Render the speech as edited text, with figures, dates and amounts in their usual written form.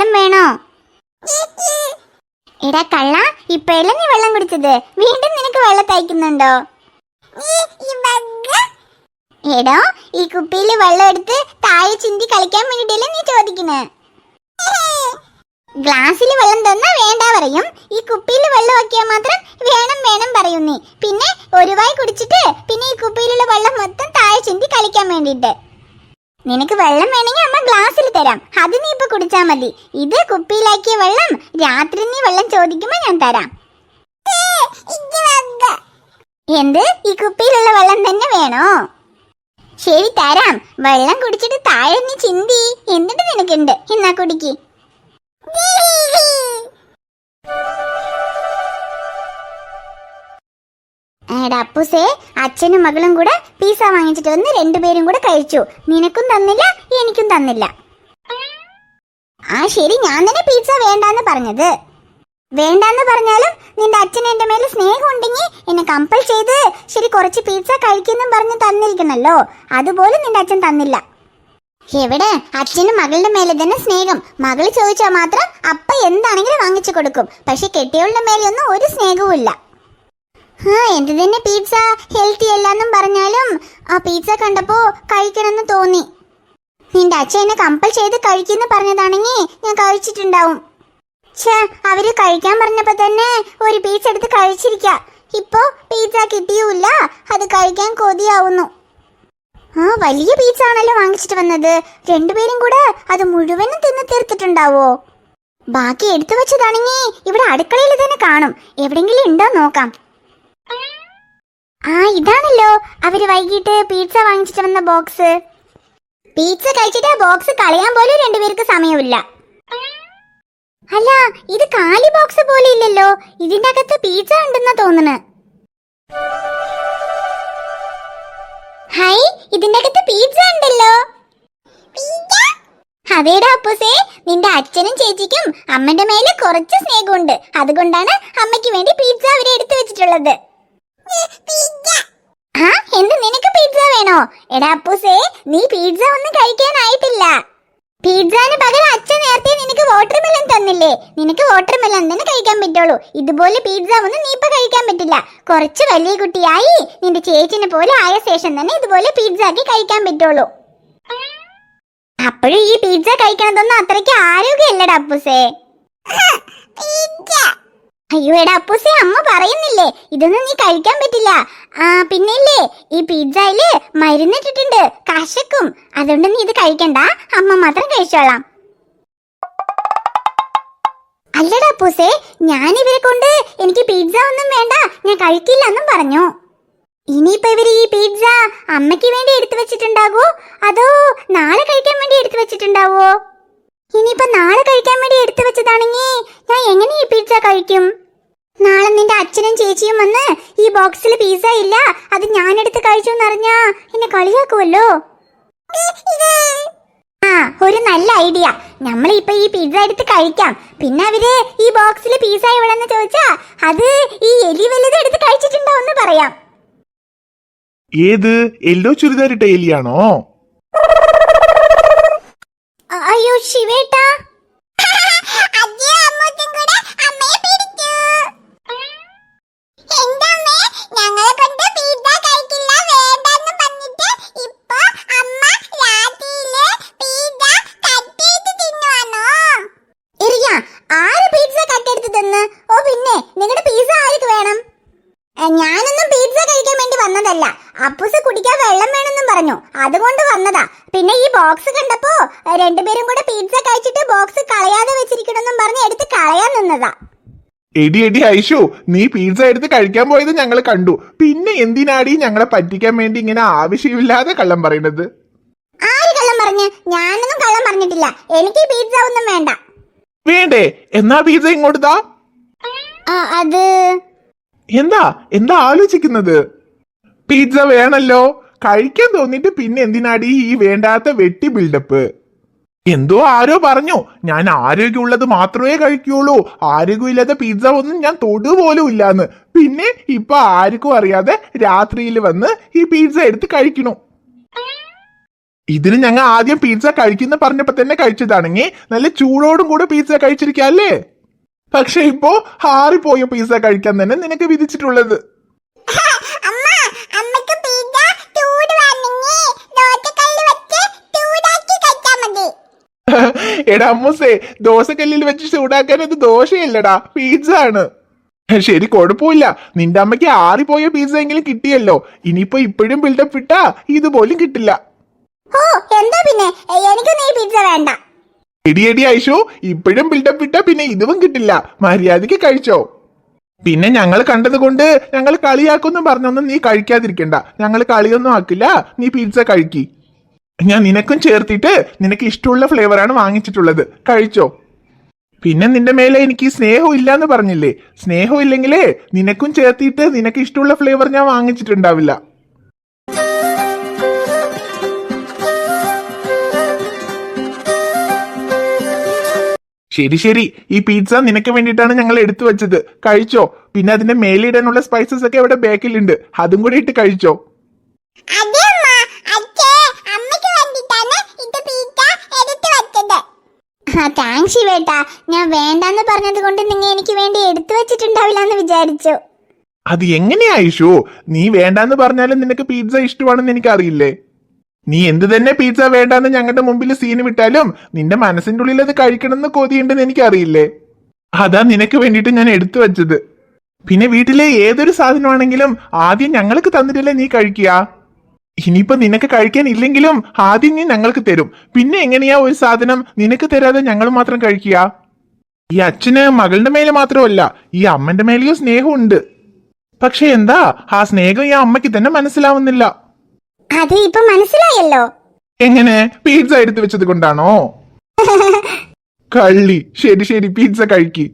വെള്ളം വേണോ? എടാ കള്ള, ഇപ്പഴല്ലേ നീ വെള്ളം കുടിച്ചത്, വീണ്ടും നിനക്ക് വെള്ളം തയ്ക്കുന്നുണ്ടോ? എടോ, ഈ കുപ്പിയിൽ വെള്ളം എടുത്ത് താഴെ ചിന്തി കളിക്കാൻ വേണ്ടിട്ടല്ലേ നീ ചോദിക്കുന്നത്? ഗ്ലാസ്സിൽ വെള്ളം തന്നാ വേണ്ട പറയും, ഈ കുപ്പിയിൽ വെള്ളം ആക്കിയാൽ മാത്രം വേണം വേണം പറയും നീ. പിന്നെ ഒരു വായി കുടിച്ചിട്ട് പിന്നെ ഈ കുപ്പിയിലുള്ള വെള്ളം മൊത്തം താഴെ ചിന്തി കളിക്കാൻ വേണ്ടിട്ട്. നിനക്ക് വെള്ളം വേണമെങ്കിൽ അമ്മ ഗ്ലാസ്സിൽ തരാം, അത് നീ ഇപ്പൊ കുടിച്ചാ മതി. ഇത് കുപ്പിയിലാക്കിയ വെള്ളം രാത്രി നീ വെള്ളം ചോദിക്കുമ്പോ ഞാൻ തരാം. എന്ത്, ഈ കുപ്പിയിലുള്ള വെള്ളം തന്നെ വേണോ? ശരി തരാം. വെള്ളം കുടിച്ചിട്ട് താഴെ നീ ചിന്തി, എന്നിട്ട് നിനക്കുണ്ട്, എന്നാ കുടിക്ക്. അപ്പൂസേ, അച്ഛനും മകളും കൂടെ പിസ്സ വാങ്ങിച്ചിട്ട് വന്ന് രണ്ടുപേരും കൂടെ കഴിച്ചു. നിനക്കും തന്നില്ല, എനിക്കും തന്നില്ല. ആ ശരി, ഞാൻ തന്നെ പിസ്സ വേണ്ടാന്ന് പറഞ്ഞത്. വേണ്ടാന്ന് പറഞ്ഞാലും നിന്റെ അച്ഛൻ എന്റെ മേലെ സ്നേഹം ഉണ്ടെങ്കിൽ എന്നെ കമ്പൽ ചെയ്ത് ശരി കുറച്ച് പിസ്സ കഴിക്കുന്നും പറഞ്ഞ് തന്നിരിക്കണല്ലോ. അതുപോലെ നിന്റെ അച്ഛൻ തന്നില്ല. എവിടെ, അച്ഛനും മകളുടെ മേലെ തന്നെ സ്നേഹം. മകള് ചോദിച്ചാൽ മാത്രം അപ്പ എന്താണെങ്കിലും വാങ്ങിച്ചു കൊടുക്കും. പക്ഷെ കെട്ടിയവളുടെ മേലെയൊന്നും ഒരു സ്നേഹവും ഇല്ല. എന്ത് തന്നെ പിസ്സ ഹെൽത്തി അല്ലാന്നും പറഞ്ഞാലും ആ പിസ്സ കണ്ടപ്പോ കഴിക്കണമെന്ന് തോന്നി. നിന്റെ അച്ഛൻ എന്നെ കമ്പൽ ചെയ്ത് കഴിക്കുന്നു പറഞ്ഞതാണെങ്കിൽ ഞാൻ കഴിച്ചിട്ടുണ്ടാവും. അവര് കഴിക്കാൻ പറഞ്ഞപ്പോ തന്നെ ഒരു പീസ് എടുത്ത് കഴിച്ചിരിക്ക. ഇപ്പോ പിസ്സ കിട്ടിയൂല്ല, അത് കഴിക്കാൻ കൊതിയാവുന്നു. വലിയ പിസ്സ ആണല്ലോ വാങ്ങിച്ചിട്ട് വന്നത്. രണ്ടുപേരും കൂടെ അത് മുഴുവനും തിന്ന് തീർത്തിട്ടുണ്ടാവോ? ബാക്കി എടുത്തു വെച്ചതാണെങ്കിൽ ഇവിടെ അടുക്കളയിൽ തന്നെ കാണും. എവിടെങ്കിലും ഉണ്ടോ നോക്കാം. ഇതാണല്ലോ അവര് വൈകിട്ട് പിസ്സ വാങ്ങിച്ചിട്ട് വന്ന ബോക്സ്. പിസ്സ കഴിച്ചിട്ട് ആ ബോക്സ് കളയാൻ പോലും രണ്ടുപേർക്ക് സമയമില്ല. അല്ല, ഇത് കാലി ബോക്സ് പോലെ ഇല്ലല്ലോ, ഇതിന്റെ അകത്ത് പിസ്സ ഉണ്ടെന്നാ തോന്നുന്നു. ഹൈ, ഇതിന്റെ അകത്ത് പിസ്സ ഉണ്ടല്ലോ. അതേടാ അപ്പൂസേ, നിന്റെ അച്ഛനും ചേച്ചിക്കും അമ്മന്റെ മേലെ കുറച്ച് സ്നേഹമുണ്ട്. അതുകൊണ്ടാണ് അമ്മയ്ക്ക് വേണ്ടി പിസ്സ അവരെ എടുത്തു വെച്ചിട്ടുള്ളത്. എന്ത്, നിനക്ക് പിസ്സ വേണോ? എടാ അപ്പൂസേ, നീ പിസ്സ ഒന്നും കഴിക്കാനായിട്ടില്ല. പിസ്സന് പകരം അച്ഛൻ നേരത്തെ നിനക്ക് വാട്ടർമെലൺ തന്നില്ലേ? നിനക്ക് വാട്ടർമെലൺ തന്നെ കഴിക്കാൻ പറ്റുള്ളൂ. ഇതുപോലെ പിസ്സ ഒന്നും നീ ഇപ്പൊ കഴിക്കാൻ പറ്റില്ല. കുറച്ച് വലിയ കുട്ടിയായി നിന്റെ ചേച്ചിനെ പോലെ ആയ ശേഷം തന്നെ ഇതുപോലെ പിസ്സ ആക്കി കഴിക്കാൻ പറ്റുള്ളൂ. അപ്പോഴും ഈ പിസ്സ കഴിക്കണതൊന്നും അത്രയ്ക്ക് ആരോഗ്യമല്ലടാ അപ്പൂസേ. അയ്യോ എടാ അപ്പൂസേ, അമ്മ പറയുന്നില്ലേ ഇതൊന്നും നീ കഴിക്കാൻ പറ്റില്ല. പിന്നില്ലേ, ഈ പിസ്സയില് മരുന്നിട്ടിട്ടുണ്ട്, കശക്കും. അതുകൊണ്ട് നീ ഇത് കഴിക്കണ്ട, അമ്മ മാത്രം കഴിച്ചോളാം. അല്ലടാ അപ്പൂസേ, ഞാൻ ഇവരെ കൊണ്ട് എനിക്ക് പിസ്സ ഒന്നും വേണ്ട, ഞാൻ കഴിക്കില്ല എന്നും പറഞ്ഞു. ഇനിയിപ്പോ ഇവര് ഈ പിസ്സ അമ്മയ്ക്ക് വേണ്ടി എടുത്തു വെച്ചിട്ടുണ്ടാവോ അതോ നാളെ കഴിക്കാൻ വേണ്ടി എടുത്തു വെച്ചിട്ടുണ്ടാവോ? ഇനിയിപ്പോ നാളെ കഴിക്കാൻ വേണ്ടി എടുത്തു വെച്ചതാണെങ്കിൽ ഞാൻ എങ്ങനെ ഈ പിസ്സ കഴിക്കും? നാളെ നിന്റെ അച്ഛനും ചേച്ചിയും വന്ന് ഈ ബോക്സിൽ പിസ്സ ഇല്ല, അത് ഞാനെടുത്ത് കഴിച്ചു എന്നറിഞ്ഞാ എന്നെ കളിയാക്കുമല്ലോ. ഒരു നല്ല ഐഡിയ. നമ്മളിപ്പോ ഈ പിസ്സ എടുത്ത് കഴിക്കാം. പിന്നെ അവര് ഈ ബോക്സിൽ പിസ്സ എവിടെന്ന് ചോദിച്ചാ അത് ഈ എലി വലുത് എടുത്ത് കഴിച്ചിട്ടുണ്ടോന്ന് പറയാം. ഏത്, യെല്ലോ ചുരിദാറിട്ട എലിയാണോ? അയ്യോ ശിവേട്ടാ, ഞാനൊന്നും പിസ്സ കഴിക്കാൻ വേണ്ടി വന്നതല്ല. അപ്പൂസ് കുടിക്കാൻ വെള്ളം വേണമെന്നും പറഞ്ഞു, അതുകൊണ്ട് വന്നതാ. പിന്നെ ഈ ബോക്സ് കണ്ടപ്പോ രണ്ടുപേരും കൂടെ പിസ്സ കഴിച്ചിട്ട് ബോക്സ് കളയാതെ വെച്ചിരിക്കണമെന്നും പറഞ്ഞ് എടുത്ത് കളയാൻ നിന്നതാ. എടി ഐഷു, നീ പിസ്സ എടുത്ത് കഴിക്കാൻ പോയത് ഞങ്ങൾ കണ്ടു. പിന്നെ എന്തിനാടി ഞങ്ങളെ പറ്റിക്കാൻ വേണ്ടി ഇങ്ങനെ ആവശ്യമില്ലാതെ കള്ളം പറയുന്നത്? ആര് കള്ളം പറഞ്ഞ്? ഞാനൊന്നും കള്ളം പറഞ്ഞിട്ടില്ല. എനിക്ക് പിസ്സ ഒന്നും വേണ്ട. വേണ്ടേ? എന്നാ പിസ്സ ഇങ്ങോട്ട് താ. അത് എന്താ ആലോചിക്കുന്നത്? പിസ്സ വേണല്ലോ, കഴിക്കാൻ തോന്നിട്ട് പിന്നെ എന്തിനാടി ഈ വേണ്ടാത്ത വെട്ടി ബിൽഡപ്പ്? എന്തോ ആരോ പറഞ്ഞു ഞാൻ ആരോഗ്യമുള്ളത് മാത്രമേ കഴിക്കുള്ളൂ, ആരോഗ്യമില്ലാത്ത പിസ്സ ഒന്നും ഞാൻ തൊടുപോലും ഇല്ലാന്ന്. പിന്നെ ഇപ്പൊ ആർക്കും അറിയാതെ രാത്രിയിൽ വന്ന് ഈ പിസ്സ എടുത്ത് കഴിക്കണു. ഇതിന് ഞങ്ങൾ ആദ്യം പിസ്സ കഴിക്കുന്ന പറഞ്ഞപ്പോ തന്നെ കഴിച്ചതാണെങ്കിൽ നല്ല ചൂടോടും കൂടെ പിസ്സ കഴിച്ചിരിക്കല്ലേ. പക്ഷെ ഇപ്പോ ഹാറിപ്പോയ പിസ്സ കഴിക്കാൻ തന്നെ നിനക്ക് വിധിച്ചിട്ടുള്ളത്. അമ്മ അമ്മക്ക് പിസ്സ ചൂട് വന്നെങ്കി ദോശക്കല്ലിൽ വെച്ച് ചൂടാക്കി കഴിച്ചാ മതി. എടാ അമ്മൂസേ, ദോശക്കല്ലിൽ വെച്ച് ചൂടാക്കാൻ ഇത് ദോശയല്ലടാ, പിസ്സ ആണ്. ശരി, കുഴപ്പമില്ല. നിന്റെ അമ്മയ്ക്ക് ആറിപ്പോയ പിസ്സ എങ്കിലും കിട്ടിയല്ലോ. ഇനിയിപ്പോ ഇപ്പോഴും ബിൽഡപ്പ് ഇട്ടാ ഇതുപോലും കിട്ടില്ല. ഓ എന്താ പിന്നെ എനിക്ക് നീ പിസ്സ വേണ്ട. എടി ഐഷു, ഇപ്പോഴും ബിൽഡപ്പ് ഇട്ടാ പിന്നെ ഇതും കിട്ടില്ല. മര്യാദക്ക് കഴിച്ചോ. പിന്നെ ഞങ്ങൾ കണ്ടത് കൊണ്ട് ഞങ്ങൾ കളിയാക്കൊന്നും പറഞ്ഞൊന്നും നീ കഴിക്കാതിരിക്കണ്ട. ഞങ്ങൾ കളിയൊന്നും ആക്കില്ല. നീ പിസ്സ കഴിക്കി. ഞാൻ നിനക്കും ചേർത്തിട്ട് നിനക്ക് ഇഷ്ടമുള്ള ഫ്ലേവറാണ് വാങ്ങിച്ചിട്ടുള്ളത്. കഴിച്ചോ. പിന്നെ നിന്റെ മേലെ എനിക്ക് സ്നേഹം ഇല്ലാന്ന് പറഞ്ഞില്ലേ? സ്നേഹം ഇല്ലെങ്കിലേ നിനക്കും ചേർത്തിട്ട് നിനക്ക് ഇഷ്ടമുള്ള ഫ്ലേവർ ഞാൻ വാങ്ങിച്ചിട്ടുണ്ടാവില്ല. ശരി, ഈ പിസ്സ നിനക്ക് വേണ്ടിയിട്ടാണ് ഞങ്ങൾ എടുത്തു വെച്ചത്. കഴിച്ചോ. പിന്നെ അതിന്റെ മേലിടാനുള്ള സ്പൈസസ് ഒക്കെ അവിടെ ബാക്കിലുണ്ട്. അതും കൂടി ഇട്ട് കഴിച്ചോ. താങ്ക്സ് ശിവേട്ടാ. ഞാൻ വേണ്ടാന്ന് പറഞ്ഞത് കൊണ്ട് നിങ്ങൾ എനിക്ക് വേണ്ടി എടുത്തു വെച്ചിട്ടുണ്ടാവില്ല എന്ന് വിചാരിച്ചു. അത് എങ്ങനെയാ ഐഷു? നീ വേണ്ടാന്ന് പറഞ്ഞാലും നിനക്ക് പിസ്സ ഇഷ്ടമാണെന്ന് എനിക്കറിയില്ലേ. നീ എന്ത് തന്നെ പിസ്സ വേണ്ടാന്ന് ഞങ്ങളുടെ മുമ്പിൽ സീന് വിട്ടാലും നിന്റെ മനസ്സിന്റെ ഉള്ളിൽ അത് കഴിക്കണമെന്ന് കൊതിയുണ്ടെന്ന് എനിക്കറിയില്ലേ. അതാ നിനക്ക് വേണ്ടിയിട്ട് ഞാൻ എടുത്തു വെച്ചത്. പിന്നെ വീട്ടിലെ ഏതൊരു സാധനമാണെങ്കിലും ആദ്യം ഞങ്ങൾക്ക് തന്നിട്ടല്ലേ നീ കഴിക്കുക. ഇനിയിപ്പോ നിനക്ക് കഴിക്കാൻ ഇല്ലെങ്കിലും ആദ്യം നീ ഞങ്ങൾക്ക് തരും. പിന്നെ എങ്ങനെയാ ഒരു സാധനം നിനക്ക് തരാതെ ഞങ്ങൾ മാത്രം കഴിക്കുക? ഈ അച്ഛന് മകളുടെ മേലെ മാത്രമല്ല, ഈ അമ്മന്റെ മേലെയും സ്നേഹമുണ്ട്. പക്ഷെ എന്താ ആ സ്നേഹം ഈ അമ്മയ്ക്ക് തന്നെ മനസ്സിലാവുന്നില്ല. അത് ഇപ്പൊ മനസ്സിലായല്ലോ. എങ്ങനെ? പിസ്സ എടുത്തു വെച്ചത് കൊണ്ടാണോ? കള്ളി. ശരി, പിസ്സ കഴിക്കി.